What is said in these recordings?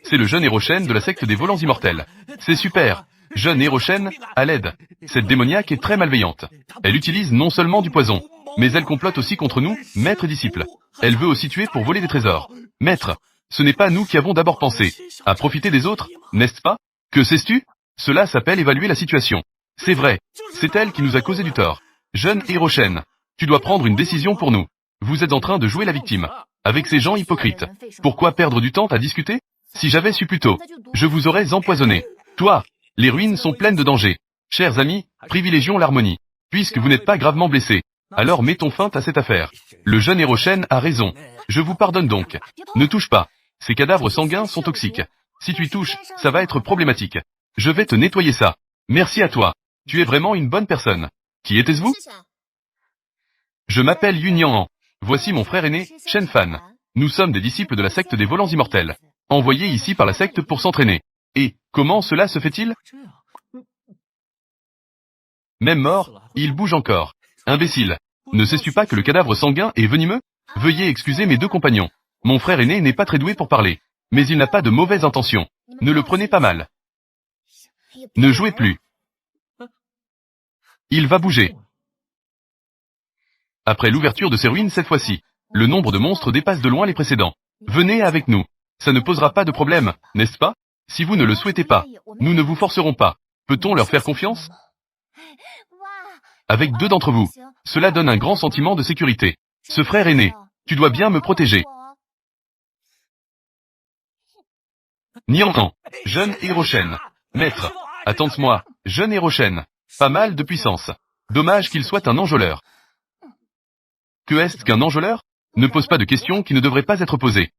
C'est le jeune Hérochène de la secte des volants immortels. C'est super. Jeune Hérochène, à l'aide. Cette démoniaque est très malveillante. Elle utilise non seulement du poison, mais elle complote aussi contre nous, maître et disciple. Elle veut aussi tuer pour voler des trésors. Maître, ce n'est pas nous qui avons d'abord pensé à profiter des autres, n'est-ce pas? Que sais-tu? Cela s'appelle évaluer la situation. C'est vrai. C'est elle qui nous a causé du tort. Jeune Hérochène, tu dois prendre une décision pour nous. Vous êtes en train de jouer la victime. Avec ces gens hypocrites. Pourquoi perdre du temps à discuter? Si j'avais su plus tôt, je vous aurais empoisonné. Toi, les ruines sont pleines de dangers. Chers amis, privilégions l'harmonie. Puisque vous n'êtes pas gravement blessés, alors mettons fin à cette affaire. Le jeune Hérochène a raison. Je vous pardonne donc. Ne touche pas. Ces cadavres sanguins sont toxiques. Si tu y touches, ça va être problématique. Je vais te nettoyer ça. Merci à toi. Tu es vraiment une bonne personne. Qui était-vous? Je m'appelle Yun Yang. Voici mon frère aîné, Shen Fan. Nous sommes des disciples de la secte des volants immortels. Envoyés ici par la secte pour s'entraîner. Et, comment cela se fait-il? Même mort, il bouge encore. Imbécile. Ne sais-tu pas que le cadavre sanguin est venimeux? Veuillez excuser mes deux compagnons. Mon frère aîné n'est pas très doué pour parler. Mais il n'a pas de mauvaises intentions. Ne le prenez pas mal. Ne jouez plus. Il va bouger. Après l'ouverture de ces ruines cette fois-ci, le nombre de monstres dépasse de loin les précédents. Venez avec nous. Ça ne posera pas de problème, n'est-ce pas? Si vous ne le souhaitez pas, nous ne vous forcerons pas. Peut-on leur faire confiance? Avec deux d'entre vous, cela donne un grand sentiment de sécurité. Ce frère aîné, tu dois bien me protéger. Niang, jeune Hérochène. Maître, attends-moi, jeune Hérochène. Pas mal de puissance. Dommage qu'il soit un enjôleur. Que est-ce qu'un enjôleur? Ne pose pas de questions qui ne devraient pas être posées.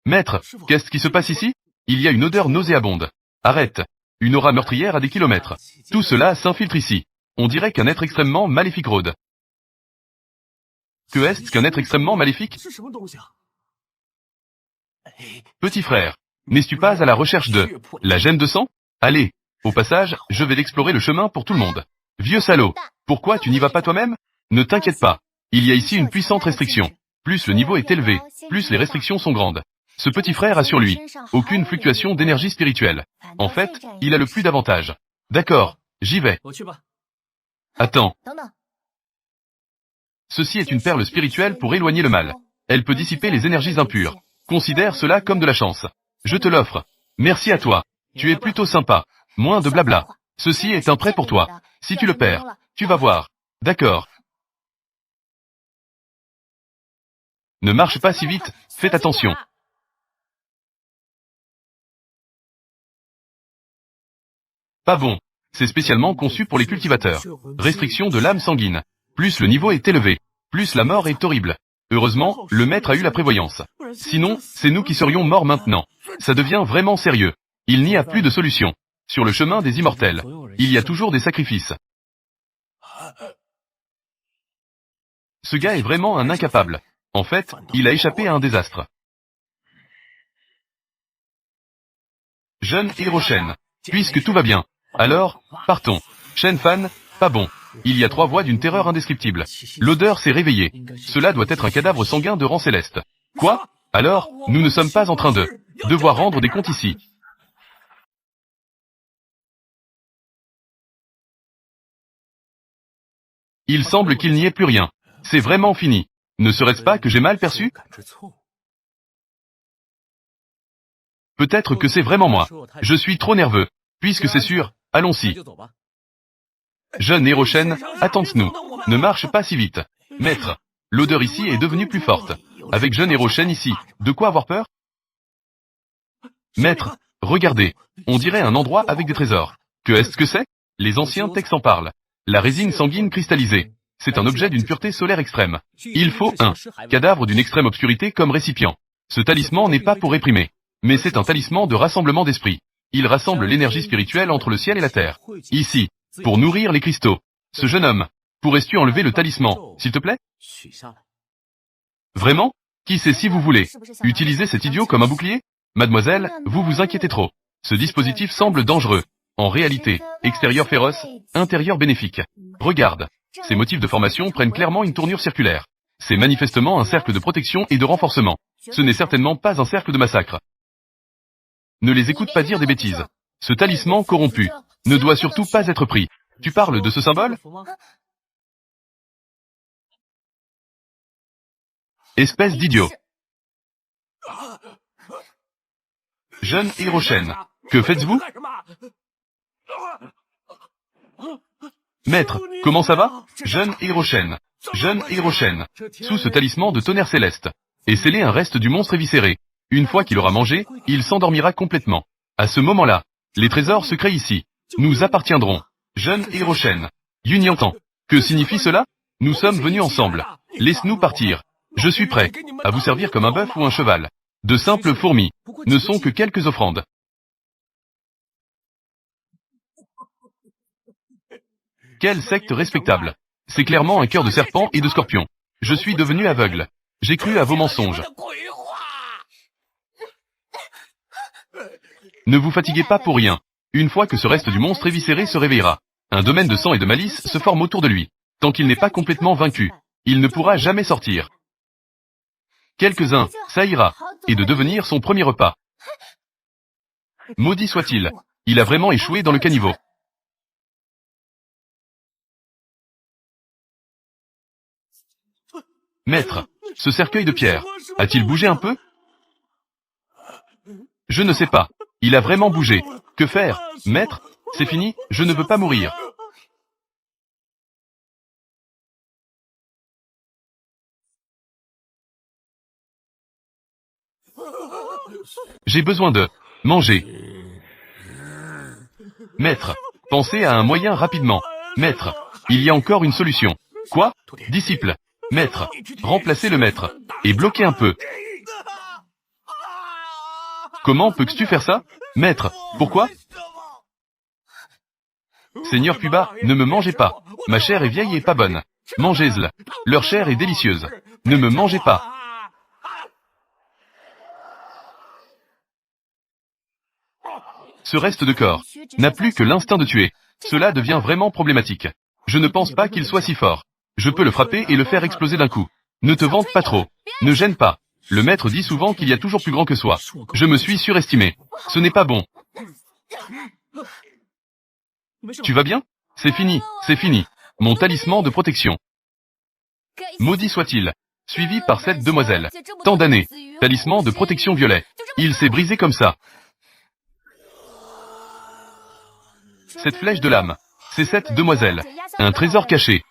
Maître, qu'est-ce qui se passe ici? Il y a une odeur nauséabonde. Arrête. Une aura meurtrière à des kilomètres. Tout cela s'infiltre ici. On dirait qu'un être extrêmement maléfique rôde. Que est-ce qu'un être extrêmement maléfique? Petit frère, n'es-tu pas à la recherche de la gemme de sang? Allez, au passage, je vais explorer le chemin pour tout le monde. Vieux salaud, pourquoi tu n'y vas pas toi-même? Ne t'inquiète pas, il y a ici une puissante restriction. Plus le niveau est élevé, plus les restrictions sont grandes. Ce petit frère a sur lui aucune fluctuation d'énergie spirituelle. En fait, il a le plus d'avantages. D'accord, j'y vais. Attends. Ceci est une perle spirituelle pour éloigner le mal. Elle peut dissiper les énergies impures. Considère cela comme de la chance. Je te l'offre. Merci à toi. Tu es plutôt sympa. Moins de blabla. Ceci est un prêt pour toi. Si tu le perds, tu vas voir. D'accord. Ne marche pas si vite, faites attention. Pas bon. C'est spécialement conçu pour les cultivateurs. Restriction de l'âme sanguine. Plus le niveau est élevé, plus la mort est horrible. Heureusement, le maître a eu la prévoyance. Sinon, c'est nous qui serions morts maintenant. Ça devient vraiment sérieux. Il n'y a plus de solution. Sur le chemin des immortels, il y a toujours des sacrifices. Ce gars est vraiment un incapable. En fait, il a échappé à un désastre. Jeune Hérochène, puisque tout va bien, alors, partons. Shen Fan, pas bon. Il y a 3 voix d'une terreur indescriptible. L'odeur s'est réveillée. Cela doit être un cadavre sanguin de rang céleste. Quoi? Alors, nous ne sommes pas en train de devoir rendre des comptes ici. Il semble qu'il n'y ait plus rien. C'est vraiment fini. Ne serait-ce pas que j'ai mal perçu? Peut-être que c'est vraiment moi. Je suis trop nerveux. Puisque c'est sûr, allons-y. Jeune Hérochène, attends-nous. Ne marche pas si vite. Maître, l'odeur ici est devenue plus forte. Avec jeune Hérochène ici, de quoi avoir peur? Maître, regardez. On dirait un endroit avec des trésors. Que est-ce que c'est? Les anciens textes en parlent. La résine sanguine cristallisée. C'est un objet d'une pureté solaire extrême. Il faut un cadavre d'une extrême obscurité comme récipient. Ce talisman n'est pas pour réprimer. Mais c'est un talisman de rassemblement d'esprit. Il rassemble l'énergie spirituelle entre le ciel et la terre. Ici, pour nourrir les cristaux. Ce jeune homme, pourrais-tu enlever le talisman, s'il te plaît? Vraiment? Qui sait si vous voulez utiliser cet idiot comme un bouclier? Mademoiselle, vous vous inquiétez trop. Ce dispositif semble dangereux. En réalité, extérieur féroce, intérieur bénéfique. Regarde. Ces motifs de formation prennent clairement une tournure circulaire. C'est manifestement un cercle de protection et de renforcement. Ce n'est certainement pas un cercle de massacre. Ne les écoute pas dire des bêtises. Ce talisman corrompu ne doit surtout pas être pris. Tu parles de ce symbole? Espèce d'idiot. Jeune Hirochen, que faites-vous? Maître, comment ça va? Jeune Hirochen. Jeune Hirochen. Sous ce talisman de tonnerre céleste. Et scellé un reste du monstre éviscéré. Une fois qu'il aura mangé, il s'endormira complètement. À ce moment-là, les trésors secrets ici nous appartiendront. Jeune Hirochen. Yun-Yantan. Que signifie cela? Nous sommes venus ensemble. Laisse-nous partir. Je suis prêt à vous servir comme un bœuf ou un cheval. De simples fourmis ne sont que quelques offrandes. Quelle secte respectable. C'est clairement un cœur de serpent et de scorpion. Je suis devenu aveugle. J'ai cru à vos mensonges. Ne vous fatiguez pas pour rien. Une fois que ce reste du monstre éviscéré se réveillera, un domaine de sang et de malice se forme autour de lui. Tant qu'il n'est pas complètement vaincu, il ne pourra jamais sortir. Quelques-uns, ça ira, et de devenir son premier repas. Maudit soit-il. Il a vraiment échoué dans le caniveau. Maître, ce cercueil de pierre, a-t-il bougé un peu? Je ne sais pas. Il a vraiment bougé. Que faire? Maître, c'est fini, je ne veux pas mourir. J'ai besoin de manger. Maître, pensez à un moyen rapidement. Maître, il y a encore une solution. Quoi? Disciple. Maître, remplacez le maître. Et bloquez un peu. Comment peux-tu faire ça? Maître, pourquoi? Seigneur Puba, ne me mangez pas. Ma chair est vieille et pas bonne. Mangez-la. Leur chair est délicieuse. Ne me mangez pas. Ce reste de corps n'a plus que l'instinct de tuer. Cela devient vraiment problématique. Je ne pense pas qu'il soit si fort. Je peux le frapper et le faire exploser d'un coup. Ne te vante pas trop. Ne gêne pas. Le maître dit souvent qu'il y a toujours plus grand que soi. Je me suis surestimé. Ce n'est pas bon. Tu vas bien? C'est fini, c'est fini. Mon talisman de protection. Maudit soit-il. Suivi par cette demoiselle. Tant d'années. Talisman de protection violet. Il s'est brisé comme ça. Cette flèche de l'âme. C'est cette demoiselle. Un trésor caché.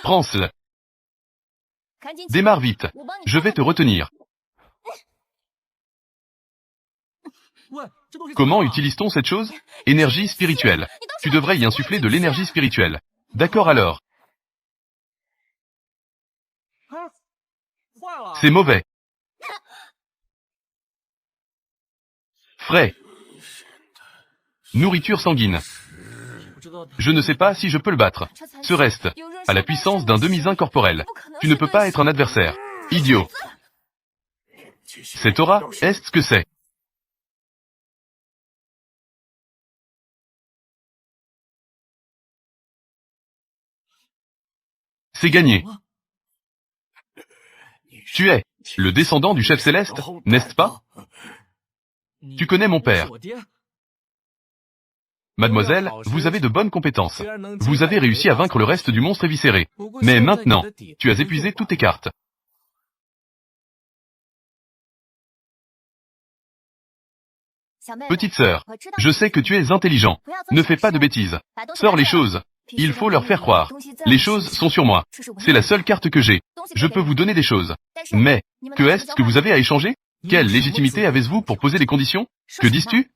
Prends-le. Démarre vite. Je vais te retenir. Comment utilise-t-on cette chose? Énergie spirituelle. Tu devrais y insuffler de l'énergie spirituelle. D'accord alors. C'est mauvais. Frais. Nourriture sanguine. Je ne sais pas si je peux le battre. Ce reste a la puissance d'un demi-zin corporel. Tu ne peux pas être un adversaire. Idiot. Cette aura, est-ce que c'est? C'est gagné. Tu es le descendant du chef céleste, n'est-ce pas? Tu connais mon père. Mademoiselle, vous avez de bonnes compétences. Vous avez réussi à vaincre le reste du monstre éviscéré. Mais maintenant, tu as épuisé toutes tes cartes. Petite sœur, je sais que tu es intelligent. Ne fais pas de bêtises. Sors les choses. Il faut leur faire croire. Les choses sont sur moi. C'est la seule carte que j'ai. Je peux vous donner des choses. Mais, que est-ce que vous avez à échanger? Quelle légitimité avez-vous pour poser des conditions? Que dis-tu?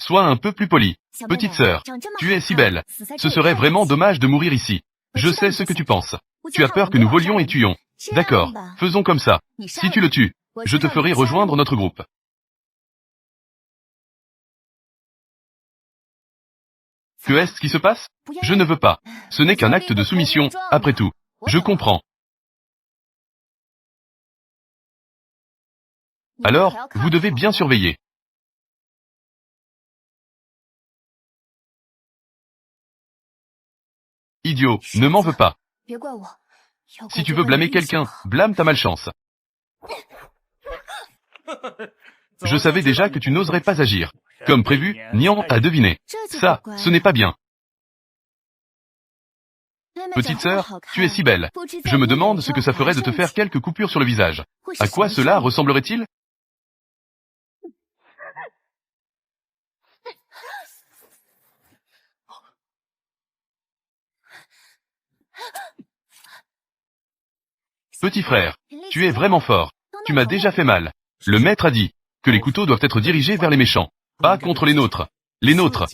Sois un peu plus poli. Petite sœur, tu es si belle. Ce serait vraiment dommage de mourir ici. Je sais ce que tu penses. Tu as peur que nous volions et tuions. D'accord, faisons comme ça. Si tu le tues, je te ferai rejoindre notre groupe. Que est-ce qui se passe? Je ne veux pas. Ce n'est qu'un acte de soumission, après tout. Je comprends. Alors, vous devez bien surveiller. Idiot, ne m'en veux pas. Si tu veux blâmer quelqu'un, blâme ta malchance. Je savais déjà que tu n'oserais pas agir. Comme prévu, Nian a deviné. Ça, ce n'est pas bien. Petite sœur, tu es si belle. Je me demande ce que ça ferait de te faire quelques coupures sur le visage. À quoi cela ressemblerait-il? Petit frère, tu es vraiment fort. Tu m'as déjà fait mal. Le maître a dit que les couteaux doivent être dirigés vers les méchants, pas contre les nôtres. Les nôtres.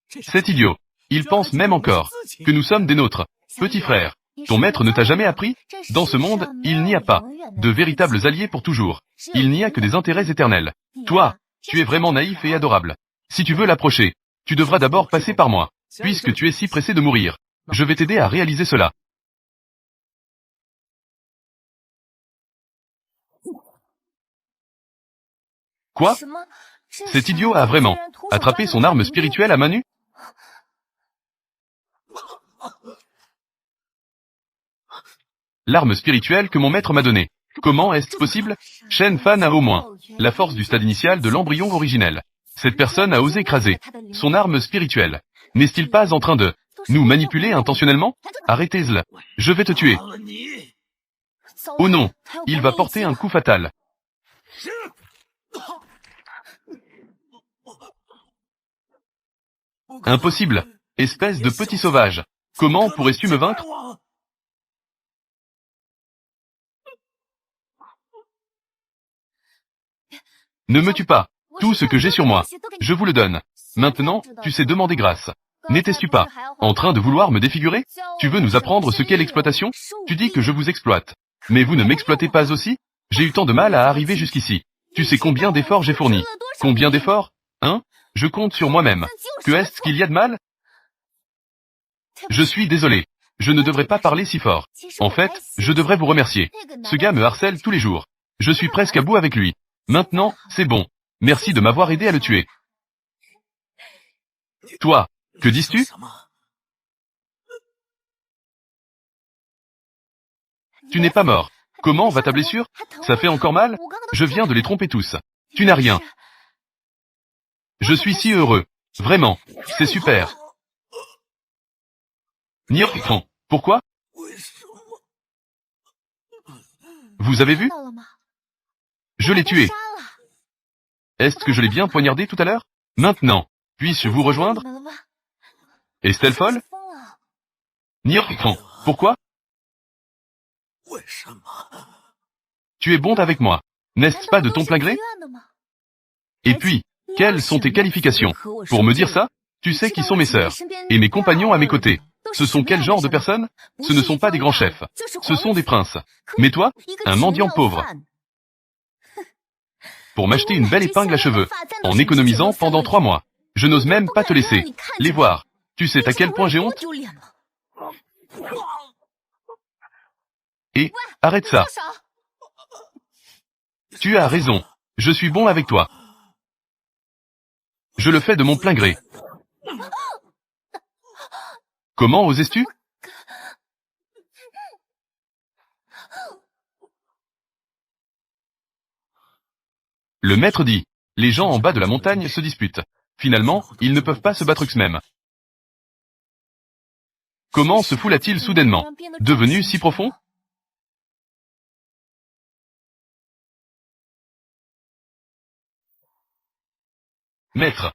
C'est idiot. Il pense même encore que nous sommes des nôtres. Petit frère, ton maître ne t'a jamais appris? Dans ce monde, il n'y a pas de véritables alliés pour toujours. Il n'y a que des intérêts éternels. Toi, tu es vraiment naïf et adorable. Si tu veux l'approcher, tu devras d'abord passer par moi, puisque tu es si pressé de mourir. Je vais t'aider à réaliser cela. Quoi? Cet idiot a vraiment attrapé son arme spirituelle à main nue? L'arme spirituelle que mon maître m'a donnée. Comment est-ce possible? Shen Fan a au moins la force du stade initial de l'embryon originel. Cette personne a osé écraser son arme spirituelle. N'est-il pas en train de nous manipuler intentionnellement? Arrêtez-le. Je vais te tuer. Oh non, il va porter un coup fatal. Impossible. Espèce de petit sauvage. Comment pourrais-tu me vaincre? Ne me tue pas. Tout ce que j'ai sur moi, je vous le donne. Maintenant, tu sais demander grâce. N'étais-tu pas en train de vouloir me défigurer? Tu veux nous apprendre ce qu'est l'exploitation? Tu dis que je vous exploite. Mais vous ne m'exploitez pas aussi? J'ai eu tant de mal à arriver jusqu'ici. Tu sais combien d'efforts j'ai fournis? Combien d'efforts? Hein? Je compte sur moi-même. Que est-ce qu'il y a de mal? Je suis désolé. Je ne devrais pas parler si fort. En fait, je devrais vous remercier. Ce gars me harcèle tous les jours. Je suis presque à bout avec lui. Maintenant, c'est bon. Merci de m'avoir aidé à le tuer. Toi, que dis-tu? Tu n'es pas mort. Comment va ta blessure? Ça fait encore mal? Je viens de les tromper tous. Tu n'as rien. Je suis si heureux. Vraiment. C'est super. Nian, pourquoi? Vous avez vu? Je l'ai tué. Est-ce que je l'ai bien poignardé tout à l'heure? Maintenant, puis-je vous rejoindre? Est-elle folle? Nian, pourquoi? Tu es bon avec moi. N'est-ce pas de ton plein gré? Et puis, quelles sont tes qualifications pour me dire ça? Tu sais qui sont mes sœurs et mes compagnons à mes côtés. Ce sont quel genre de personnes? Ce ne sont pas des grands chefs. Ce sont des princes. Mais toi, un mendiant pauvre. Pour m'acheter une belle épingle à cheveux, en économisant pendant 3 mois. Je n'ose même pas te laisser les voir. Tu sais à quel point j'ai honte? Et, arrête ça. Tu as raison. Je suis bon avec toi. Je le fais de mon plein gré. Comment osais-tu? Le maître dit. Les gens en bas de la montagne se disputent. Finalement, ils ne peuvent pas se battre eux-mêmes. Comment se foula-t-il soudainement devenu si profond? Maître.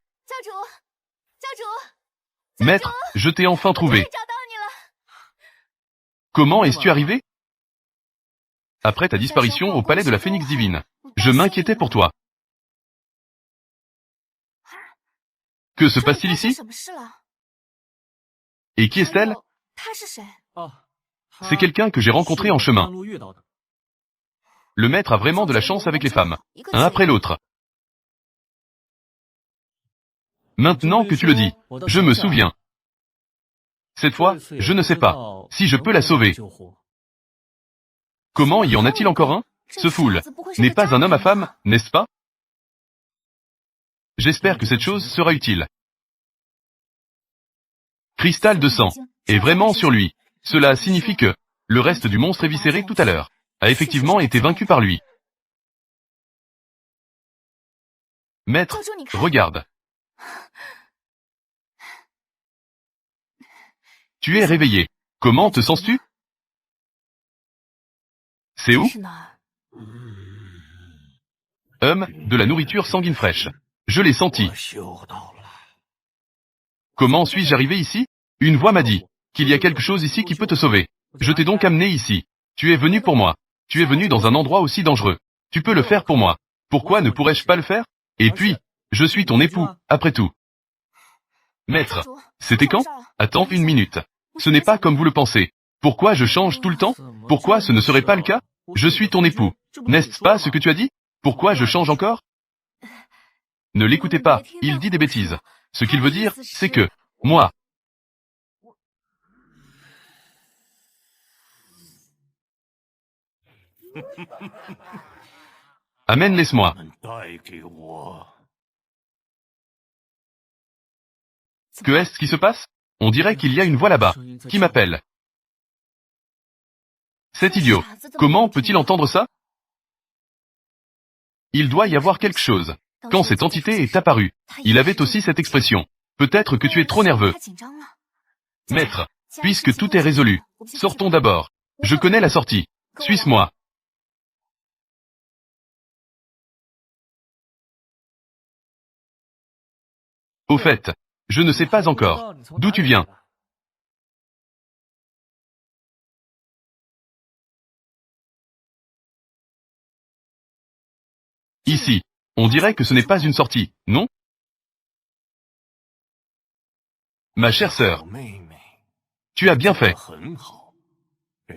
Maître, je t'ai enfin trouvé. Comment es-tu arrivé? Après ta disparition au palais de la Phénix divine, je m'inquiétais pour toi. Que se passe-t-il ici? Et qui est-elle? C'est quelqu'un que j'ai rencontré en chemin. Le maître a vraiment de la chance avec les femmes, un après l'autre. Maintenant que tu le dis, je me souviens. Cette fois, je ne sais pas si je peux la sauver. Comment y en a-t-il encore un? Ce foule n'est pas un homme à femme, n'est-ce pas? J'espère que cette chose sera utile. Cristal de sang est vraiment sur lui. Cela signifie que Le reste du monstre éviscéré tout à l'heure a effectivement été vaincu par lui. Maître, regarde. Tu es réveillé. Comment te sens-tu? C'est où? De la nourriture sanguine fraîche. Je l'ai senti. Comment suis-je arrivé ici? Une voix m'a dit qu'il y a quelque chose ici qui peut te sauver. Je t'ai donc amené ici. Tu es venu pour moi. Tu es venu dans un endroit aussi dangereux. Tu peux le faire pour moi. Pourquoi ne pourrais-je pas le faire? Et puis, je suis ton époux, après tout. Maître, c'était quand? Attends une minute. Ce n'est pas comme vous le pensez. Pourquoi je change tout le temps? Pourquoi ce ne serait pas le cas? Je suis ton époux. N'est-ce pas ce que tu as dit? Pourquoi je change encore? Ne l'écoutez pas, il dit des bêtises. Ce qu'il veut dire, c'est que, moi. Amen, laisse-moi. Que est-ce qui se passe? On dirait qu'il y a une voix là-bas, qui m'appelle. C'est idiot. Comment peut-il entendre ça? Il doit y avoir quelque chose. Quand cette entité est apparue, il avait aussi cette expression. Peut-être que tu es trop nerveux. Maître, puisque tout est résolu, sortons d'abord. Je connais la sortie. Suis-moi. Au fait, je ne sais pas encore. D'où tu viens? Ici. On dirait que ce n'est pas une sortie, non? Ma chère sœur, tu as bien fait.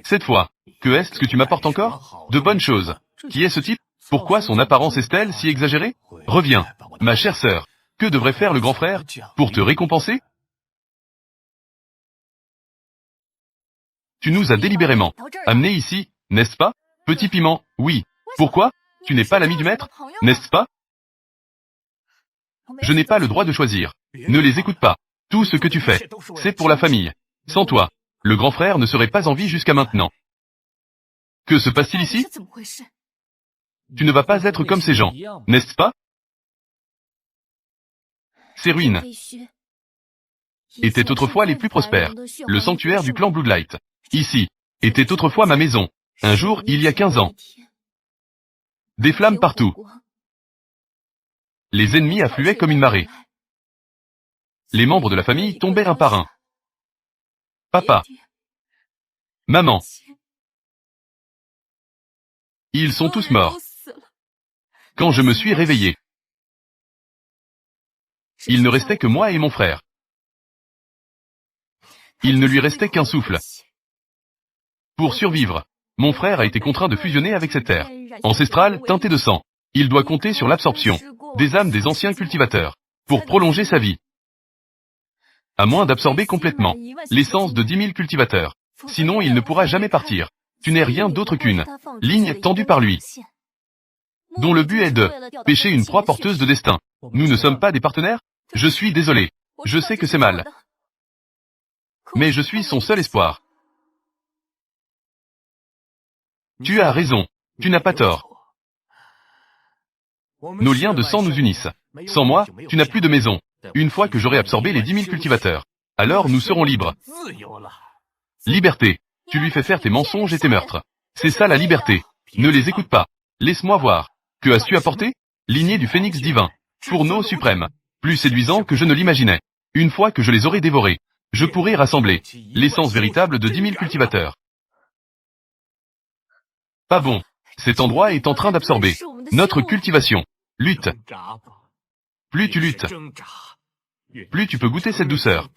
Cette fois, que est-ce que tu m'apportes encore? De bonnes choses. Qui est ce type? Pourquoi son apparence est-elle si exagérée? Reviens, ma chère sœur. Que devrait faire le grand frère pour te récompenser? Tu nous as délibérément amenés ici, n'est-ce pas? Petit piment, oui. Pourquoi? Tu n'es pas l'ami du maître, n'est-ce pas? Je n'ai pas le droit de choisir. Ne les écoute pas. Tout ce que tu fais, c'est pour la famille. Sans toi, le grand frère ne serait pas en vie jusqu'à maintenant. Que se passe-t-il ici? Tu ne vas pas être comme ces gens, n'est-ce pas? Ces ruines étaient autrefois les plus prospères. Le sanctuaire du clan Bloodlight, ici, était autrefois ma maison. Un jour, il y a 15 ans. Des flammes partout. Les ennemis affluaient comme une marée. Les membres de la famille tombèrent un par un. Papa. Maman. Ils sont tous morts. Quand je me suis réveillé, il ne restait que moi et mon frère. Il ne lui restait qu'un souffle. Pour survivre, mon frère a été contraint de fusionner avec cette terre ancestrale teintée de sang. Il doit compter sur l'absorption des âmes des anciens cultivateurs pour prolonger sa vie. À moins d'absorber complètement l'essence de 10 000 cultivateurs. Sinon il ne pourra jamais partir. Tu n'es rien d'autre qu'une ligne tendue par lui, dont le but est de pêcher une proie porteuse de destin. Nous ne sommes pas des partenaires? Je suis désolé. Je sais que c'est mal. Mais je suis son seul espoir. Tu as raison. Tu n'as pas tort. Nos liens de sang nous unissent. Sans moi, tu n'as plus de maison. Une fois que j'aurai absorbé les 10 000 cultivateurs, alors nous serons libres. Liberté. Tu lui fais faire tes mensonges et tes meurtres. C'est ça la liberté. Ne les écoute pas. Laisse-moi voir. Que as-tu apporté? Lignée du phénix divin. Fourneau suprême. Plus séduisant que je ne l'imaginais. Une fois que je les aurai dévorés, je pourrai rassembler l'essence véritable de 10 000 cultivateurs. Pas bon. Cet endroit est en train d'absorber notre cultivation. Lutte. Plus tu luttes, plus tu peux goûter cette douceur.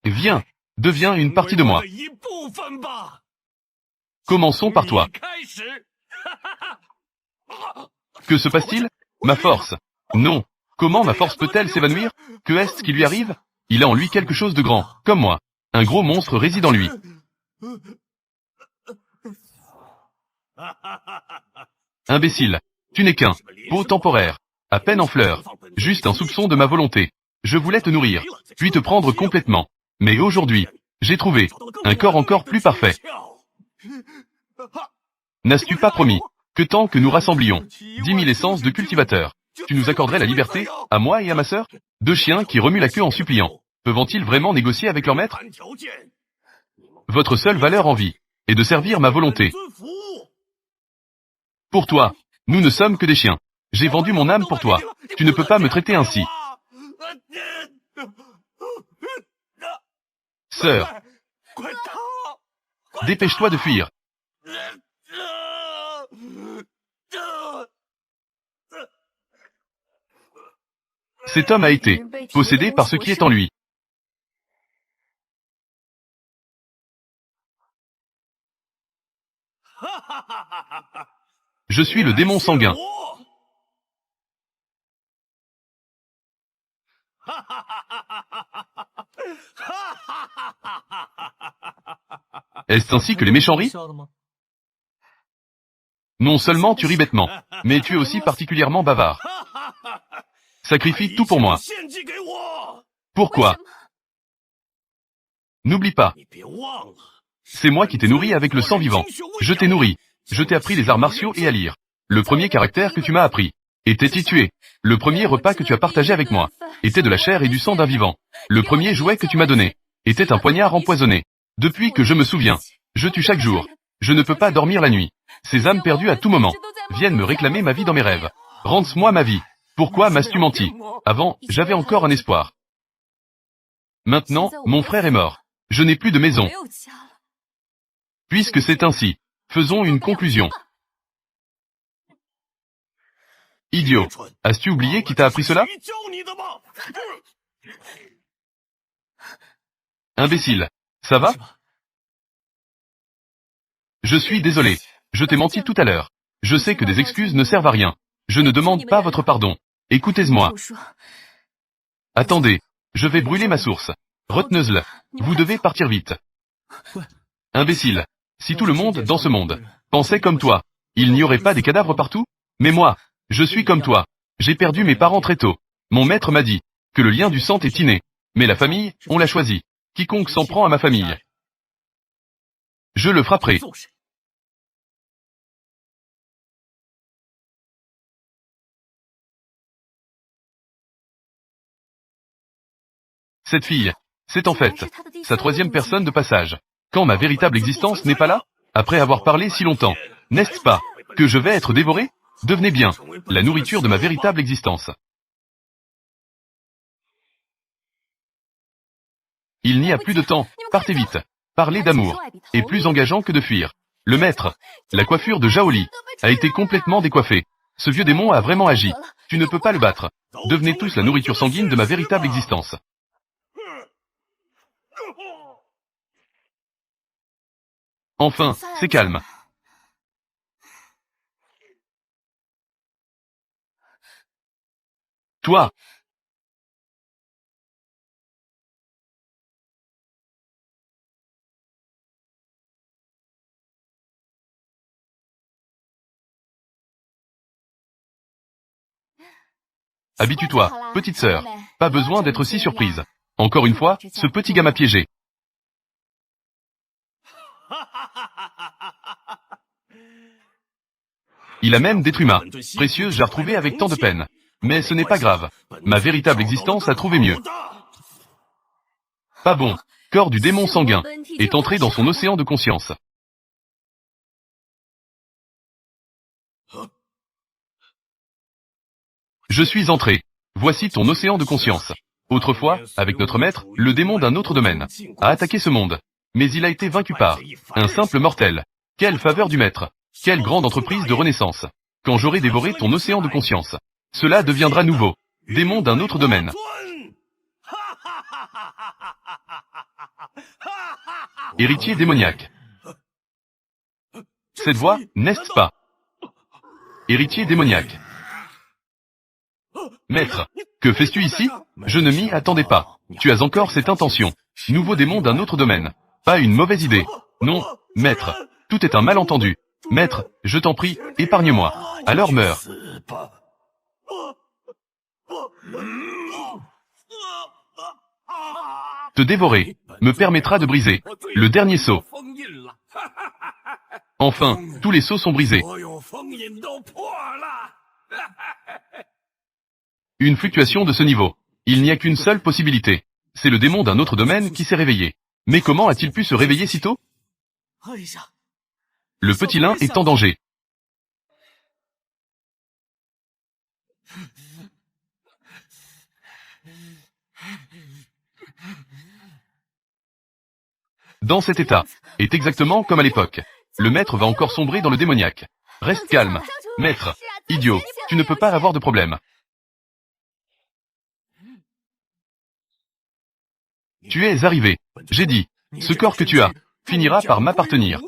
Viens, deviens une partie de moi. Commençons par toi. Que se passe-t-il? Ma force. Non. Comment ma force peut-elle s'évanouir? Que est-ce qui lui arrive? Il a en lui quelque chose de grand, comme moi. Un gros monstre réside en lui. Imbécile. Tu n'es qu'un pot temporaire. À peine en fleurs. Juste un soupçon de ma volonté. Je voulais te nourrir, puis te prendre complètement. Mais aujourd'hui, j'ai trouvé un corps encore plus parfait. N'as-tu pas promis que tant que nous rassemblions 10 000 essences de cultivateurs, tu nous accorderais la liberté, à moi et à ma sœur? Deux chiens qui remuent la queue en suppliant. Peuvent-ils vraiment négocier avec leur maître? Votre seule valeur en vie est de servir ma volonté. Pour toi, nous ne sommes que des chiens. J'ai vendu mon âme pour toi. Tu ne peux pas me traiter ainsi. Sœur, dépêche-toi de fuir. Cet homme a été possédé par ce qui est en lui. Je suis le démon sanguin. Est-ce ainsi que les méchants rient? Non seulement tu ris bêtement, mais tu es aussi particulièrement bavard. Sacrifie tout pour moi. Pourquoi? N'oublie pas. C'est moi qui t'ai nourri avec le sang vivant. Je t'ai nourri. Je t'ai appris les arts martiaux et à lire. Le premier caractère que tu m'as appris était t'y tuer. Le premier repas que tu as partagé avec moi était de la chair et du sang d'un vivant. Le premier jouet que tu m'as donné était un poignard empoisonné. Depuis que je me souviens, je tue chaque jour. Je ne peux pas dormir la nuit. Ces âmes perdues à tout moment viennent me réclamer ma vie dans mes rêves. Rends-moi ma vie. Pourquoi m'as-tu menti? Avant, j'avais encore un espoir. Maintenant, mon frère est mort. Je n'ai plus de maison. Puisque c'est ainsi, faisons une conclusion. Idiot, as-tu oublié qui t'a appris cela? Imbécile, ça va? Je suis désolé. Je t'ai menti tout à l'heure. Je sais que des excuses ne servent à rien. Je ne demande pas votre pardon. Écoutez-moi. Attendez, je vais brûler ma source. Retenez-le. Vous devez partir vite. Imbécile. Si tout le monde dans ce monde pensait comme toi, il n'y aurait pas des cadavres partout? Mais moi, je suis comme toi. J'ai perdu mes parents très tôt. Mon maître m'a dit que le lien du sang est inné. Mais la famille, on l'a choisi. Quiconque s'en prend à ma famille, je le frapperai. Cette fille, c'est en fait sa troisième personne de passage. Quand ma véritable existence n'est pas là, après avoir parlé si longtemps, n'est-ce pas que je vais être dévoré? Devenez bien la nourriture de ma véritable existence. Il n'y a plus de temps, partez vite. Parler d'amour est plus engageant que de fuir. Le maître, la coiffure de Zhao Li a été complètement décoiffée. Ce vieux démon a vraiment agi. Tu ne peux pas le battre. Devenez tous la nourriture sanguine de ma véritable existence. Enfin, c'est calme. Toi, habitue-toi, petite sœur. Pas besoin d'être si surprise. Encore une fois, ce petit gars m'a piégé. Il a même détruit ma précieuse j'ai retrouvée avec tant de peine. Mais ce n'est pas grave. Ma véritable existence a trouvé mieux. Pas bon. Corps du démon sanguin est entré dans son océan de conscience. Je suis entré. Voici ton océan de conscience. Autrefois, avec notre maître, le démon d'un autre domaine a attaqué ce monde. Mais il a été vaincu par un simple mortel. Quelle faveur du maître! Quelle grande entreprise de renaissance! Quand j'aurai dévoré ton océan de conscience, cela deviendra nouveau. Démon d'un autre domaine. Héritier démoniaque. Cette voix, n'est-ce pas? Héritier démoniaque. Maître, que fais-tu ici? Je ne m'y attendais pas. Tu as encore cette intention. Nouveau démon d'un autre domaine. Pas une mauvaise idée. Non, maître. Tout est un malentendu. Maître, je t'en prie, épargne-moi. Alors meurs. Te dévorer. me permettra de briser le dernier sceau. Enfin, tous les sceaux sont brisés. Une fluctuation de ce niveau. Il n'y a qu'une seule possibilité. C'est le démon d'un autre domaine qui s'est réveillé. Mais comment a-t-il pu se réveiller si tôt? Le petit lin est en danger. Dans cet état, est exactement comme à l'époque. Le maître va encore sombrer dans le démoniaque. Reste calme. Maître, idiot, tu ne peux pas avoir de problème. Tu es arrivé. J'ai dit, ce corps que tu as, finira par m'appartenir.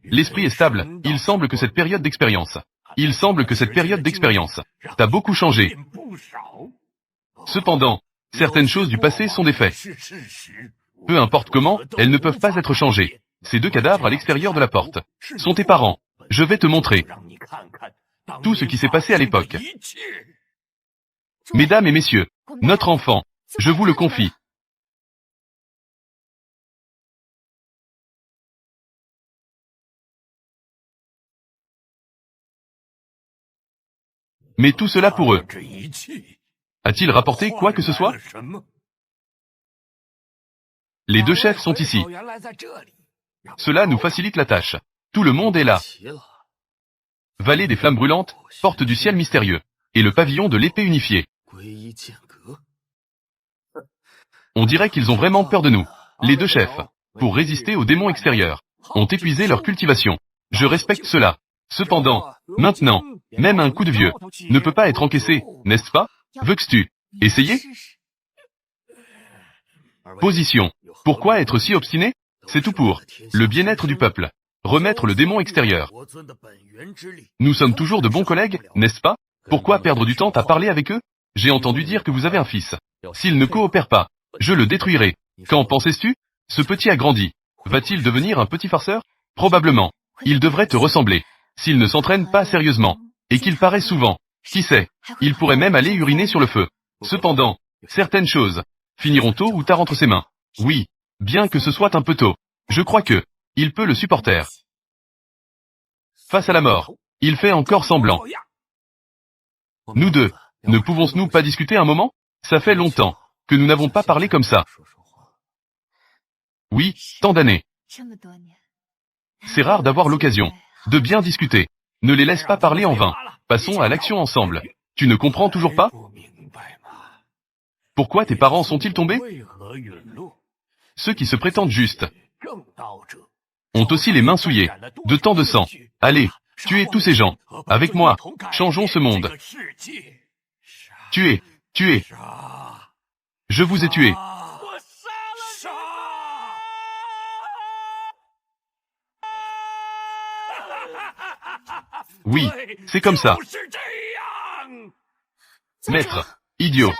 L'esprit est stable, il semble que cette période d'expérience t'a beaucoup changé. Cependant, certaines choses du passé sont des faits. Peu importe comment, elles ne peuvent pas être changées. Ces deux cadavres à l'extérieur de la porte sont tes parents. Je vais te montrer tout ce qui s'est passé à l'époque. Mesdames et messieurs, notre enfant, je vous le confie. Mais tout cela pour eux. A-t-il rapporté quoi que ce soit? Les deux chefs sont ici. Cela nous facilite la tâche. Tout le monde est là. Vallée des flammes brûlantes, porte du ciel mystérieux, et le pavillon de l'épée unifiée. On dirait qu'ils ont vraiment peur de nous. Les deux chefs, pour résister aux démons extérieurs, ont épuisé leur cultivation. Je respecte cela. Cependant, maintenant, même un coup de vieux ne peut pas être encaissé, n'est-ce pas? Veux-tu essayer? Position. Pourquoi être si obstiné? C'est tout pour le bien-être du peuple. Remettre le démon extérieur. Nous sommes toujours de bons collègues, n'est-ce pas? Pourquoi perdre du temps à parler avec eux? J'ai entendu dire que vous avez un fils. S'il ne coopère pas, je le détruirai. Qu'en pensais-tu? Ce petit a grandi. Va-t-il devenir un petit farceur? Probablement. Il devrait te ressembler. S'il ne s'entraîne pas sérieusement, et qu'il paraît souvent, qui sait, il pourrait même aller uriner sur le feu. Cependant, certaines choses finiront tôt ou tard entre ses mains. Oui, bien que ce soit un peu tôt. Je crois que il peut le supporter. Face à la mort, il fait encore semblant. Nous deux, ne pouvons-nous pas discuter un moment? Ça fait longtemps que nous n'avons pas parlé comme ça. Oui, tant d'années. C'est rare d'avoir l'occasion de bien discuter. Ne les laisse pas parler en vain. Passons à l'action ensemble. Tu ne comprends toujours pas? Pourquoi tes parents sont-ils tombés? Ceux qui se prétendent justes ont aussi les mains souillées de tant de sang. Allez, tuez tous ces gens. Avec moi, changeons ce monde. Tuez, tuez. Je vous ai tué. Oui, c'est comme ça. Maître, idiot.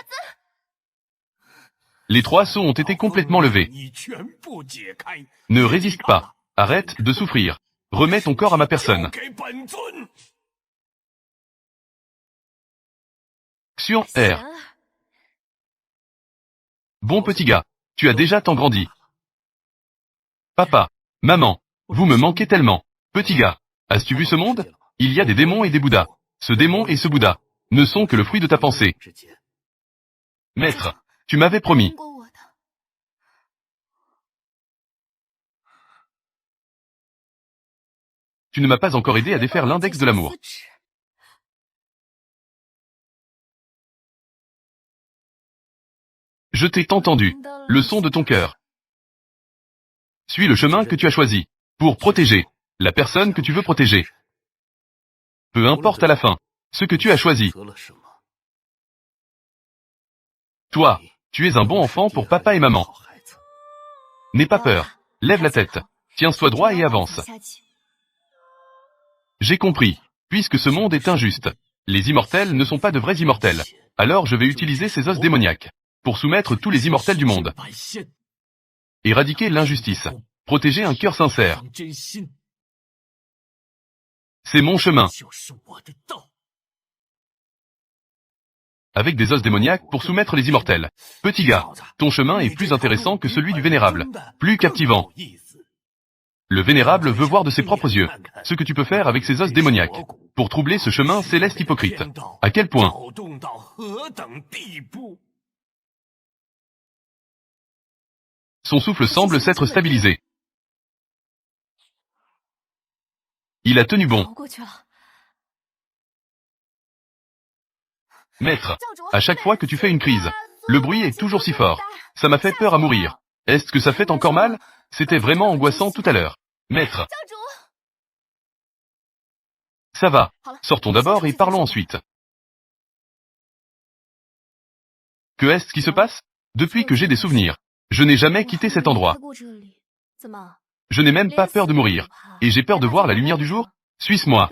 Les trois sceaux ont été complètement levés. Ne résiste pas. Arrête de souffrir. Remets ton corps à ma personne. Xion R. Bon petit gars, tu as déjà tant grandi. Papa, maman, vous me manquez tellement. Petit gars, as-tu vu ce monde? Il y a des démons et des bouddhas. Ce démon et ce bouddha ne sont que le fruit de ta pensée. Maître, tu m'avais promis. Tu ne m'as pas encore aidé à défaire l'index de l'amour. Je t'ai entendu. Le son de ton cœur. Suis le chemin que tu as choisi. Pour protéger la personne que tu veux protéger. Peu importe à la fin ce que tu as choisi. Toi, tu es un bon enfant pour papa et maman. N'aie pas peur. Lève la tête. Tiens-toi droit et avance. J'ai compris. Puisque ce monde est injuste, les immortels ne sont pas de vrais immortels. Alors je vais utiliser ces os démoniaques pour soumettre tous les immortels du monde. Éradiquer l'injustice. Protéger un cœur sincère. C'est mon chemin. Avec des os démoniaques pour soumettre les immortels. Petit gars, ton chemin est plus intéressant que celui du vénérable. Plus captivant. Le vénérable veut voir de ses propres yeux ce que tu peux faire avec ces os démoniaques. Pour troubler ce chemin céleste hypocrite. À quel point? Son souffle semble s'être stabilisé. Il a tenu bon. Maître, à chaque fois que tu fais une crise, le bruit est toujours si fort. Ça m'a fait peur à mourir. Est-ce que ça fait encore mal? C'était vraiment angoissant tout à l'heure. Maître. Ça va. Sortons d'abord et parlons ensuite. Que est-ce qui se passe? Depuis que j'ai des souvenirs, je n'ai jamais quitté cet endroit. Je n'ai même pas peur de mourir. Et j'ai peur de voir la lumière du jour? Suis-moi.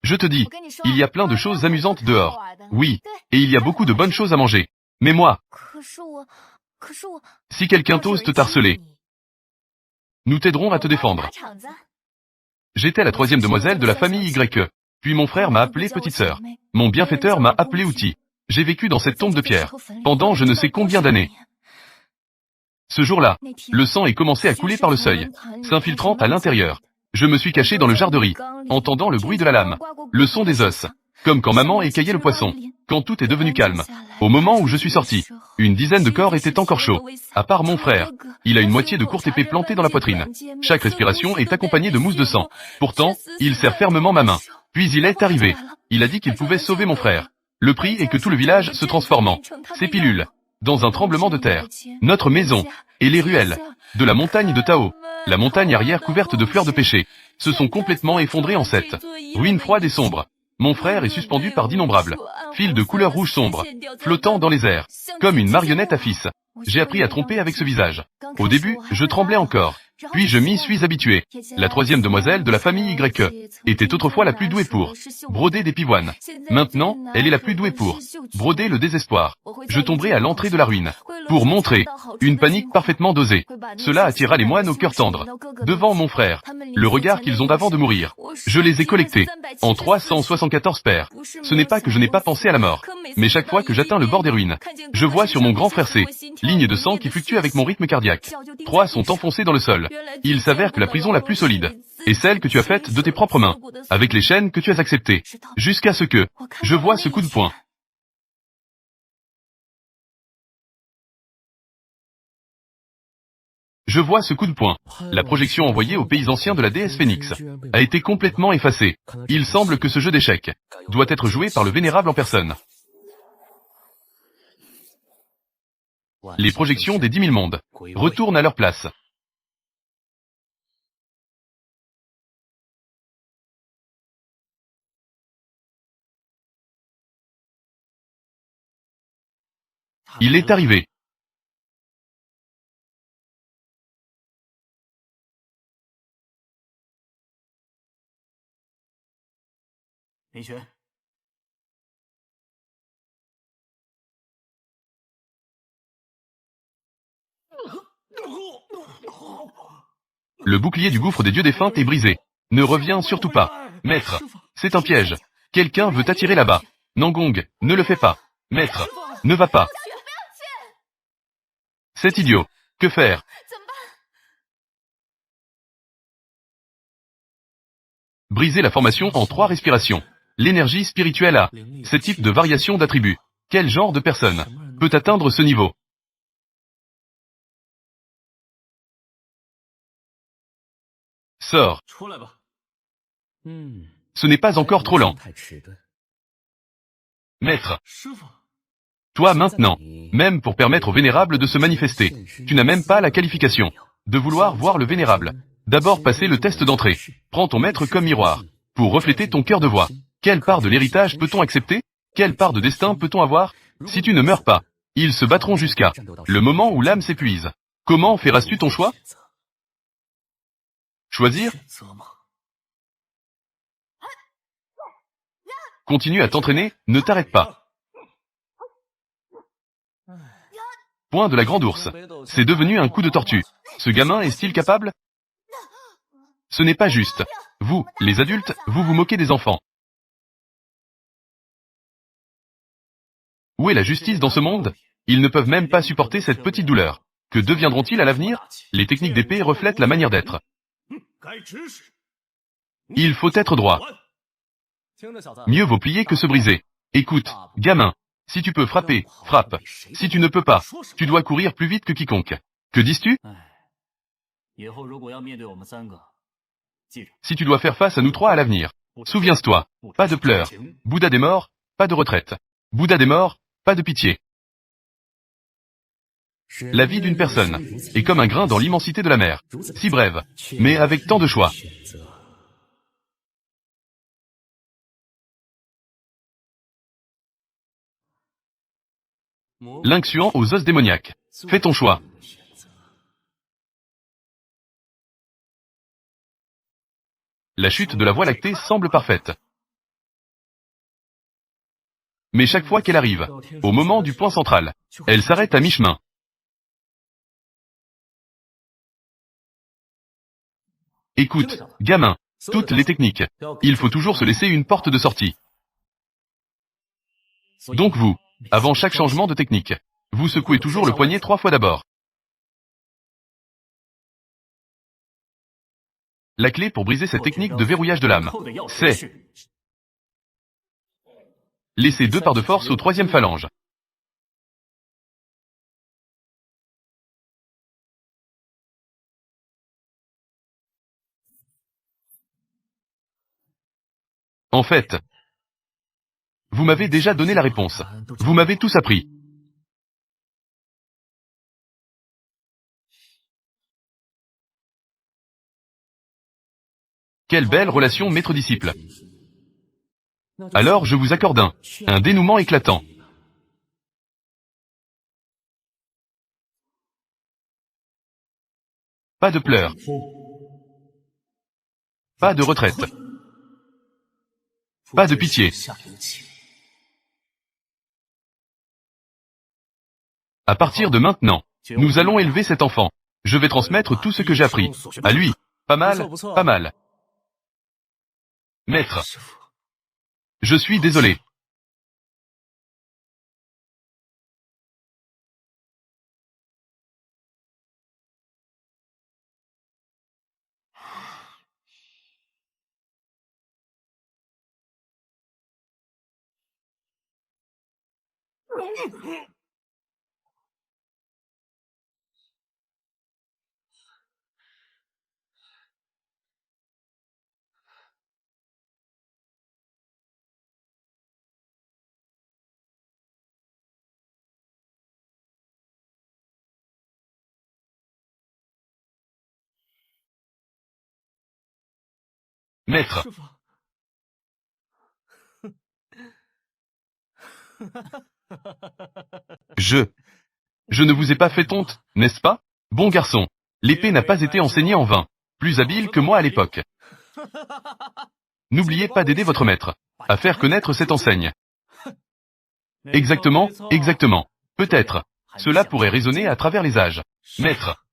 Je te dis, il y a plein de choses amusantes dehors. Oui, et il y a beaucoup de bonnes choses à manger. Mais moi, si quelqu'un t'ose te harceler, nous t'aiderons à te défendre. J'étais la troisième demoiselle de la famille YE. Puis mon frère m'a appelé petite sœur. Mon bienfaiteur m'a appelé outil. J'ai vécu dans cette tombe de pierre pendant je ne sais combien d'années. Ce jour-là, le sang est commencé à couler par le seuil, s'infiltrant à l'intérieur. Je me suis caché dans le jar de riz, entendant le bruit de la lame, le son des os, comme quand maman écaillait le poisson, quand tout est devenu calme. Au moment où je suis sorti, une dizaine de corps étaient encore chauds, à part mon frère. Il a une moitié de courte épée plantée dans la poitrine. Chaque respiration est accompagnée de mousse de sang. Pourtant, il serre fermement ma main. Puis il est arrivé. Il a dit qu'il pouvait sauver mon frère. Le prix est que tout le village se transforme en ces pilules, dans un tremblement de terre. Notre maison, et les ruelles, de la montagne de Tao, la montagne arrière couverte de fleurs de pêcher, se sont complètement effondrées en cette ruine froide et sombre. Mon frère est suspendu par d'innombrables fils de couleur rouge sombre, flottant dans les airs, comme une marionnette à fils. J'ai appris à tromper avec ce visage. Au début, je tremblais encore. Puis je m'y suis habitué. La troisième demoiselle de la famille YE était autrefois la plus douée pour broder des pivoines. Maintenant, elle est la plus douée pour broder le désespoir. Je tomberai à l'entrée de la ruine. Pour montrer une panique parfaitement dosée. Cela attira les moines au cœur tendre. Devant mon frère, le regard qu'ils ont avant de mourir. Je les ai collectés en 374 paires. Ce n'est pas que je n'ai pas pensé à la mort. Mais chaque fois que j'atteins le bord des ruines, je vois sur mon grand frère C, lignes de sang qui fluctuent avec mon rythme cardiaque. 3 sont enfoncés dans le sol. Il s'avère que la prison la plus solide est celle que tu as faite de tes propres mains, avec les chaînes que tu as acceptées, jusqu'à ce que je vois ce coup de poing. Je vois ce coup de poing. La projection envoyée aux pays anciens de la déesse Phénix a été complètement effacée. Il semble que ce jeu d'échecs doit être joué par le vénérable en personne. Les projections des 10 000 mondes retournent à leur place. Il est arrivé. Le bouclier du gouffre des dieux défunts est brisé. Ne reviens surtout pas. Maître, c'est un piège. Quelqu'un veut t'attirer là-bas. Nangong, ne le fais pas. Maître, ne va pas. C'est idiot. Que faire? Briser la formation en 3 respirations. L'énergie spirituelle a ce type de variation d'attributs. Quel genre de personne peut atteindre ce niveau? Sors. Ce n'est pas encore trop lent. Maître. Toi maintenant, même pour permettre au vénérable de se manifester, tu n'as même pas la qualification de vouloir voir le vénérable. D'abord passer le test d'entrée. Prends ton maître comme miroir, pour refléter ton cœur de voix. Quelle part de l'héritage peut-on accepter? Quelle part de destin peut-on avoir? Si tu ne meurs pas, ils se battront jusqu'à le moment où l'âme s'épuise. Comment feras-tu ton choix? Choisir? Continue à t'entraîner, ne t'arrête pas. Point de la grande ours. C'est devenu un coup de tortue. Ce gamin est-il capable? Ce n'est pas juste. Vous, les adultes, vous vous moquez des enfants. Où est la justice dans ce monde? Ils ne peuvent même pas supporter cette petite douleur. Que deviendront-ils à l'avenir? Les techniques d'épée reflètent la manière d'être. Il faut être droit. Mieux vaut plier que se briser. Écoute, gamin. Si tu peux frapper, frappe. Si tu ne peux pas, tu dois courir plus vite que quiconque. Que dis-tu? Si tu dois faire face à nous trois à l'avenir, souviens-toi, pas de pleurs. Bouddha des morts, pas de retraite. Bouddha des morts, pas de pitié. La vie d'une personne est comme un grain dans l'immensité de la mer, si brève, mais avec tant de choix. L'inxuant aux os démoniaques. Fais ton choix. La chute de la Voie lactée semble parfaite. Mais chaque fois qu'elle arrive, au moment du point central, elle s'arrête à mi-chemin. Écoute, gamin, toutes les techniques, il faut toujours se laisser une porte de sortie. Donc vous, avant chaque changement de technique, vous secouez toujours le poignet 3 fois d'abord. La clé pour briser cette technique de verrouillage de l'âme, c'est laisser 2 parts de force au 3e phalange. En fait, vous m'avez déjà donné la réponse. Vous m'avez tous appris. Quelle belle relation maître-disciple. Alors je vous accorde un dénouement éclatant. Pas de pleurs. Pas de retraite. Pas de pitié. À partir de maintenant, nous allons élever cet enfant. Je vais transmettre tout ce que j'ai appris. À lui. Pas mal, pas mal. Maître. Je suis désolé. Maître. Je ne vous ai pas fait honte, n'est-ce pas? Bon garçon. L'épée n'a pas été enseignée en vain. Plus habile que moi à l'époque. N'oubliez pas d'aider votre maître à faire connaître cette enseigne. Exactement, exactement. Peut-être. Cela pourrait résonner à travers les âges. Maître.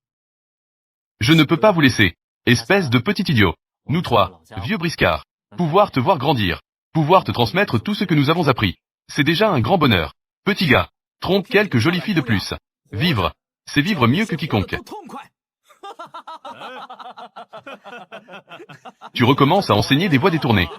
Je ne peux pas vous laisser. Espèce de petit idiot. Nous trois, vieux briscards. Pouvoir te voir grandir. Pouvoir te transmettre tout ce que nous avons appris. C'est déjà un grand bonheur. Petit gars. Trompe quelques jolies filles de plus. Vivre. C'est vivre mieux que quiconque. Tu recommences à enseigner des voies détournées.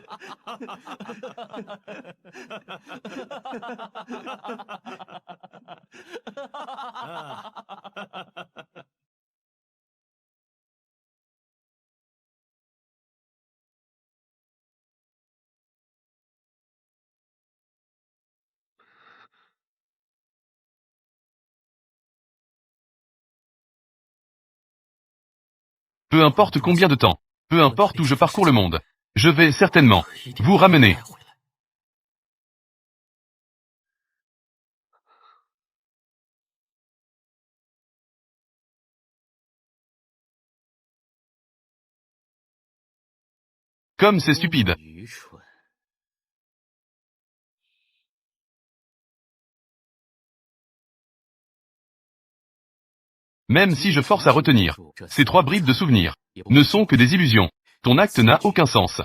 Peu importe combien de temps. Peu importe où je parcours le monde. Je vais certainement vous ramener. Comme c'est stupide. Même si je force à retenir, ces 3 bribes de souvenirs ne sont que des illusions. Ton acte n'a aucun sens.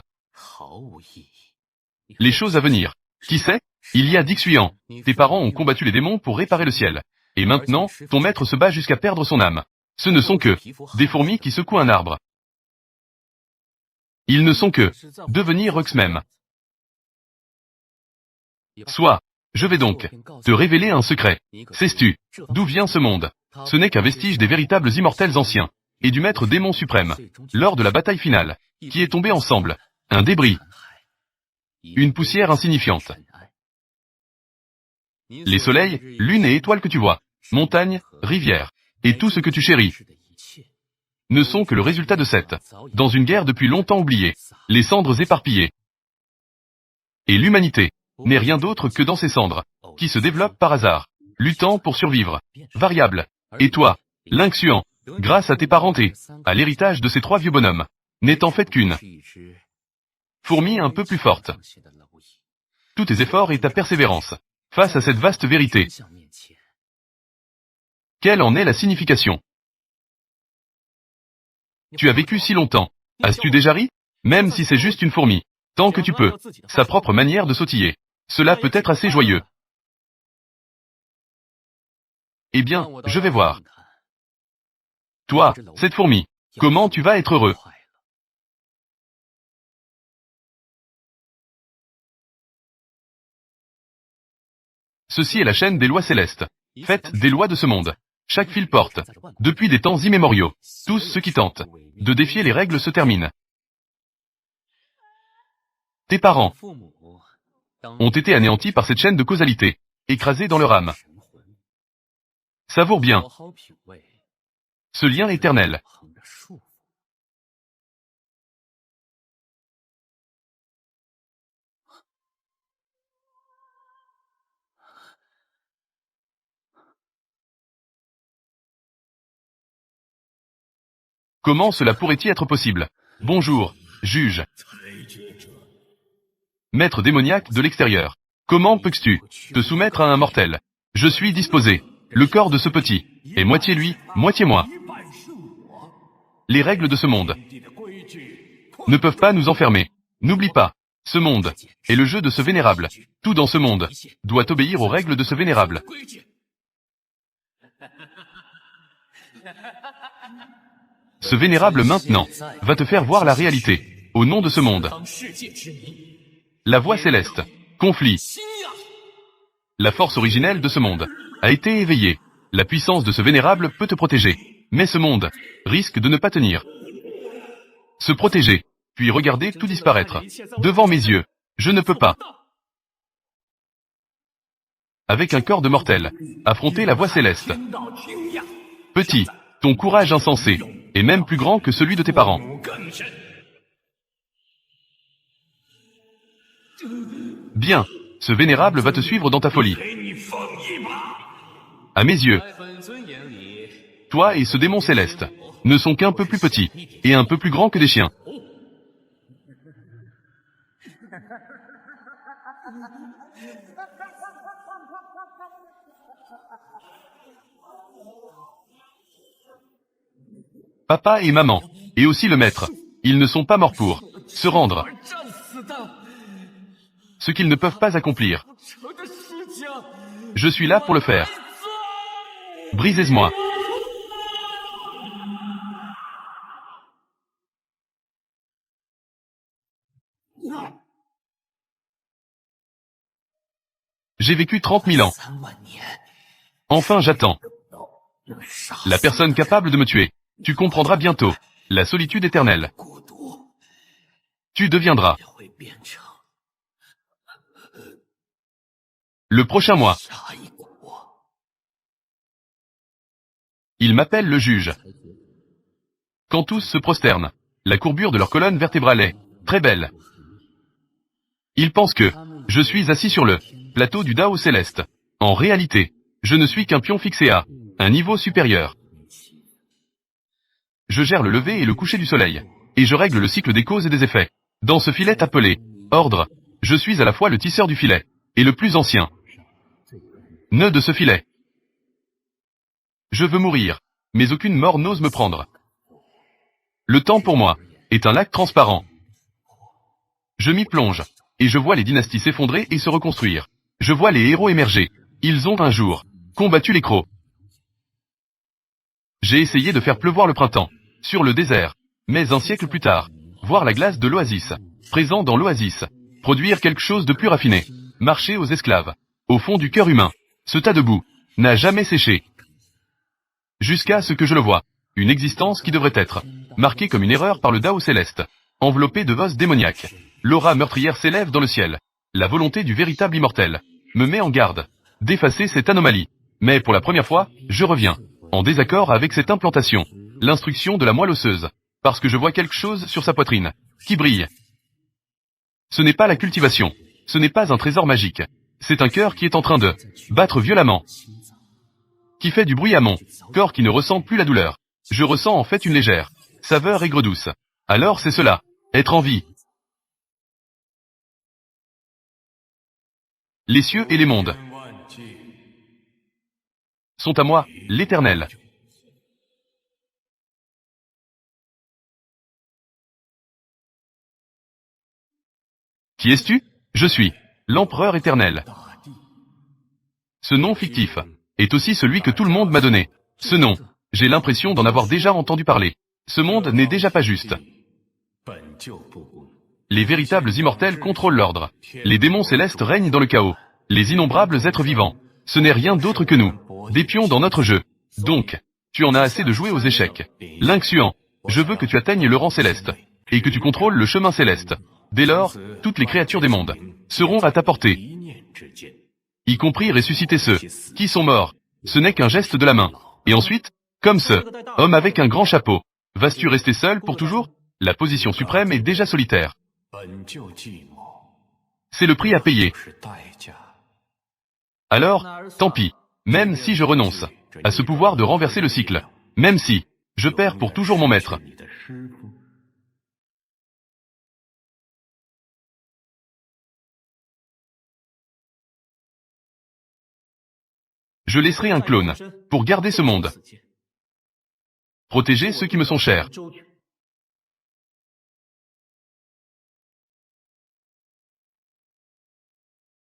Les choses à venir. Qui sait? Il y a d'Ixuan. Tes parents ont combattu les démons pour réparer le ciel. Et maintenant, ton maître se bat jusqu'à perdre son âme. Ce ne sont que des fourmis qui secouent un arbre. Ils ne sont que devenir Ruxmem. Soit, je vais donc te révéler un secret. Sais-tu d'où vient ce monde? Ce n'est qu'un vestige des véritables immortels anciens, et du maître démon suprême, lors de la bataille finale, qui est tombé ensemble. Un débris. Une poussière insignifiante. Les soleils, lunes et étoiles que tu vois, montagnes, rivières, et tout ce que tu chéris, ne sont que le résultat de cette, dans une guerre depuis longtemps oubliée, les cendres éparpillées. Et l'humanité n'est rien d'autre que dans ces cendres, qui se développent par hasard, luttant pour survivre, variable. Et toi, Lynxuan, grâce à tes parentés, à l'héritage de ces 3 vieux bonhommes, n'est en fait qu'une fourmi un peu plus forte. Tous tes efforts et ta persévérance, face à cette vaste vérité. Quelle en est la signification? Tu as vécu si longtemps. As-tu déjà ri? Même si c'est juste une fourmi. Tant que tu peux. Sa propre manière de sautiller. Cela peut être assez joyeux. Eh bien, je vais voir. Toi, cette fourmi, comment tu vas être heureux? Ceci est la chaîne des lois célestes. Faites des lois de ce monde. Chaque fil porte, depuis des temps immémoriaux, tous ceux qui tentent de défier les règles se terminent. Tes parents ont été anéantis par cette chaîne de causalité, écrasés dans leur âme. Savoure bien ce lien éternel. Comment cela pourrait-il être possible? Bonjour, juge. Maître démoniaque de l'extérieur. Comment peux-tu te soumettre à un mortel? Je suis disposé. Le corps de ce petit est moitié lui, moitié moi. Les règles de ce monde ne peuvent pas nous enfermer. N'oublie pas, ce monde est le jeu de ce vénérable. Tout dans ce monde doit obéir aux règles de ce vénérable. Ce vénérable maintenant va te faire voir la réalité, au nom de ce monde. La voix céleste, conflit. La force originelle de ce monde a été éveillée. La puissance de ce vénérable peut te protéger. Mais ce monde risque de ne pas tenir. Se protéger, puis regarder tout disparaître. Devant mes yeux, je ne peux pas. Avec un corps de mortel, affronter la voix céleste. Petit, ton courage insensé est même plus grand que celui de tes parents. Bien, ce vénérable va te suivre dans ta folie. À mes yeux, toi et ce démon céleste ne sont qu'un peu plus petits et un peu plus grands que des chiens. Papa et maman, et aussi le maître, ils ne sont pas morts pour se rendre. Ce qu'ils ne peuvent pas accomplir. Je suis là pour le faire. Brisez-moi. J'ai vécu 30 000 ans. Enfin j'attends. La personne capable de me tuer. Tu comprendras bientôt. La solitude éternelle. Tu deviendras. Le prochain mois. Il m'appelle le juge. Quand tous se prosternent, la courbure de leur colonne vertébrale est très belle. Ils pensent que je suis assis sur le plateau du Dao céleste. En réalité, je ne suis qu'un pion fixé à un niveau supérieur. Je gère le lever et le coucher du soleil, et je règle le cycle des causes et des effets. Dans ce filet appelé ordre, je suis à la fois le tisseur du filet et le plus ancien nœud de ce filet. Je veux mourir, mais aucune mort n'ose me prendre. Le temps pour moi est un lac transparent. Je m'y plonge, et je vois les dynasties s'effondrer et se reconstruire. Je vois les héros émerger. Ils ont un jour combattu les crocs. J'ai essayé de faire pleuvoir le printemps sur le désert, mais un siècle plus tard, voir la glace de l'oasis, présent dans l'oasis, produire quelque chose de plus raffiné, marcher aux esclaves, au fond du cœur humain, ce tas de boue, n'a jamais séché. Jusqu'à ce que je le voie, une existence qui devrait être marquée comme une erreur par le Dao céleste, enveloppée de vos démoniaques. L'aura meurtrière s'élève dans le ciel. La volonté du véritable immortel me met en garde d'effacer cette anomalie. Mais pour la première fois, je reviens en désaccord avec cette implantation, l'instruction de la moelle osseuse, parce que je vois quelque chose sur sa poitrine qui brille. Ce n'est pas la cultivation, ce n'est pas un trésor magique, c'est un cœur qui est en train de battre violemment, qui fait du bruit à mon corps qui ne ressent plus la douleur. Je ressens en fait une légère saveur aigre-douce. Alors c'est cela, être en vie. Les cieux et les mondes sont à moi, l'Éternel. Qui es-tu? Je suis l'Empereur éternel. Ce nom fictif est aussi celui que tout le monde m'a donné. Ce nom, j'ai l'impression d'en avoir déjà entendu parler. Ce monde n'est déjà pas juste. Les véritables immortels contrôlent l'ordre. Les démons célestes règnent dans le chaos. Les innombrables êtres vivants, ce n'est rien d'autre que nous, des pions dans notre jeu. Donc, tu en as assez de jouer aux échecs. Lynxuan, je veux que tu atteignes le rang céleste, et que tu contrôles le chemin céleste. Dès lors, toutes les créatures des mondes seront à ta portée, y compris ressusciter ceux qui sont morts. Ce n'est qu'un geste de la main. Et ensuite, comme ce homme avec un grand chapeau, vas-tu rester seul pour toujours? La position suprême est déjà solitaire. C'est le prix à payer. Alors, tant pis, même si je renonce à ce pouvoir de renverser le cycle, même si je perds pour toujours mon maître. Je laisserai un clone pour garder ce monde. Protéger ceux qui me sont chers.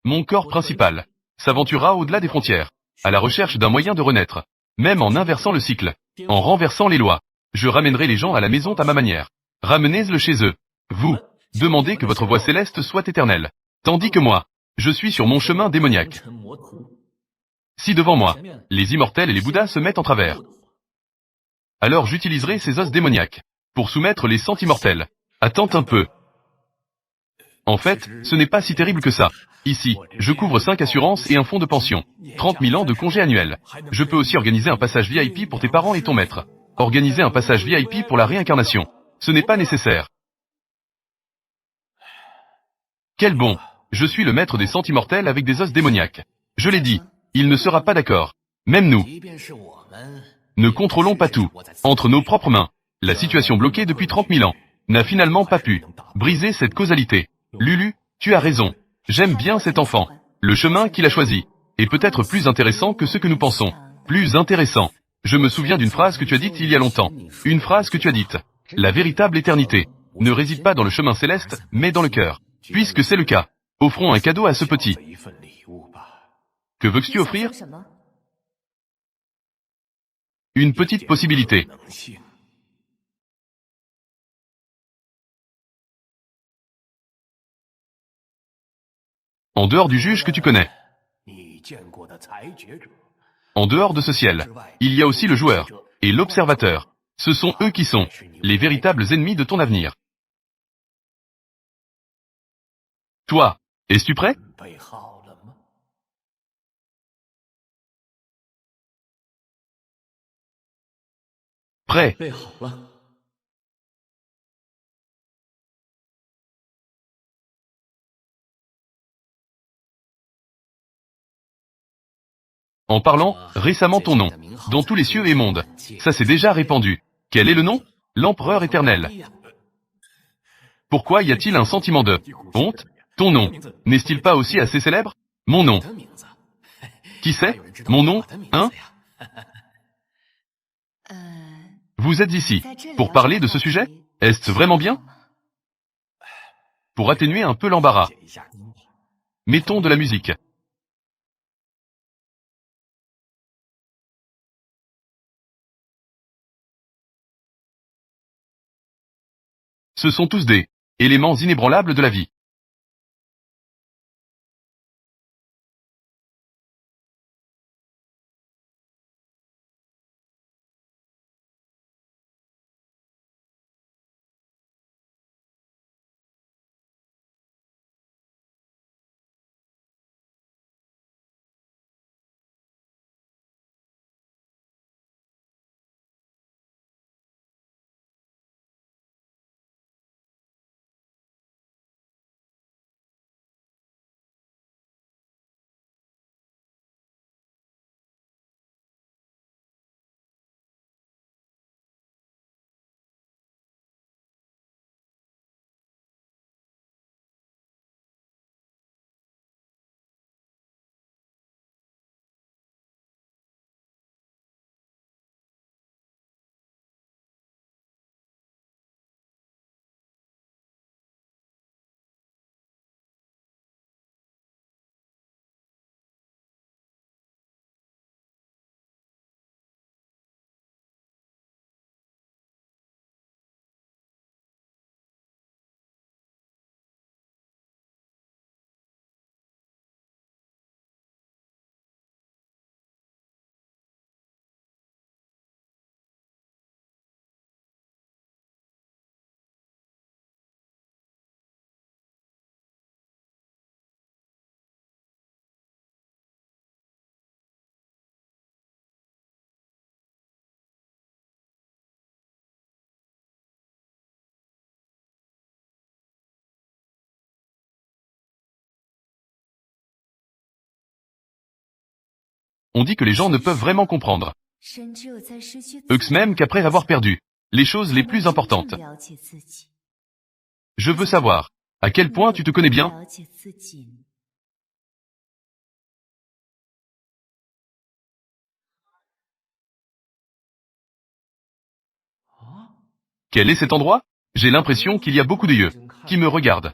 Mon corps principal s'aventurera au-delà des frontières, à la recherche d'un moyen de renaître, même en inversant le cycle, en renversant les lois. Je ramènerai les gens à la maison à ma manière. Ramenez-le chez eux. Vous, demandez que votre voix céleste soit éternelle. Tandis que moi, je suis sur mon chemin démoniaque. Si devant moi, les immortels et les bouddhas se mettent en travers, alors j'utiliserai ces os démoniaques pour soumettre les sentimortels. Attends un peu. En fait, ce n'est pas si terrible que ça. Ici, je couvre 5 assurances et un fonds de pension. 30 000 ans de congé annuel. Je peux aussi organiser un passage VIP pour tes parents et ton maître. Organiser un passage VIP pour la réincarnation. Ce n'est pas nécessaire. Quel bon. Je suis le maître des sentimortels avec des os démoniaques. Je l'ai dit. Il ne sera pas d'accord. Même nous. Ne contrôlons pas tout. Entre nos propres mains. La situation bloquée depuis 30 000 ans n'a finalement pas pu briser cette causalité. Lulu, tu as raison. J'aime bien cet enfant. Le chemin qu'il a choisi est peut-être plus intéressant que ce que nous pensons. Plus intéressant. Je me souviens d'une phrase que tu as dite il y a longtemps. Une phrase que tu as dite. La véritable éternité ne réside pas dans le chemin céleste, mais dans le cœur. Puisque c'est le cas, offrons un cadeau à ce petit. Que veux-tu offrir? Une petite possibilité. En dehors du juge que tu connais. En dehors de ce ciel, il y a aussi le joueur et l'observateur. Ce sont eux qui sont les véritables ennemis de ton avenir. Toi, es-tu prêt? Prêt. En parlant récemment ton nom, dans tous les cieux et mondes. Ça s'est déjà répandu. Quel est le nom? L'Empereur éternel. Pourquoi y a-t-il un sentiment de honte? Ton nom, n'est-il pas aussi assez célèbre? Mon nom. Qui sait? Mon nom, hein? Vous êtes ici pour parler de ce sujet? Est-ce vraiment bien? Pour atténuer un peu l'embarras, mettons de la musique. Ce sont tous des éléments inébranlables de la vie. On dit que les gens ne peuvent vraiment comprendre, eux même qu'après avoir perdu les choses les plus importantes. Je veux savoir, à quel point tu te connais bien? Quel est cet endroit? J'ai l'impression qu'il y a beaucoup de yeux qui me regardent.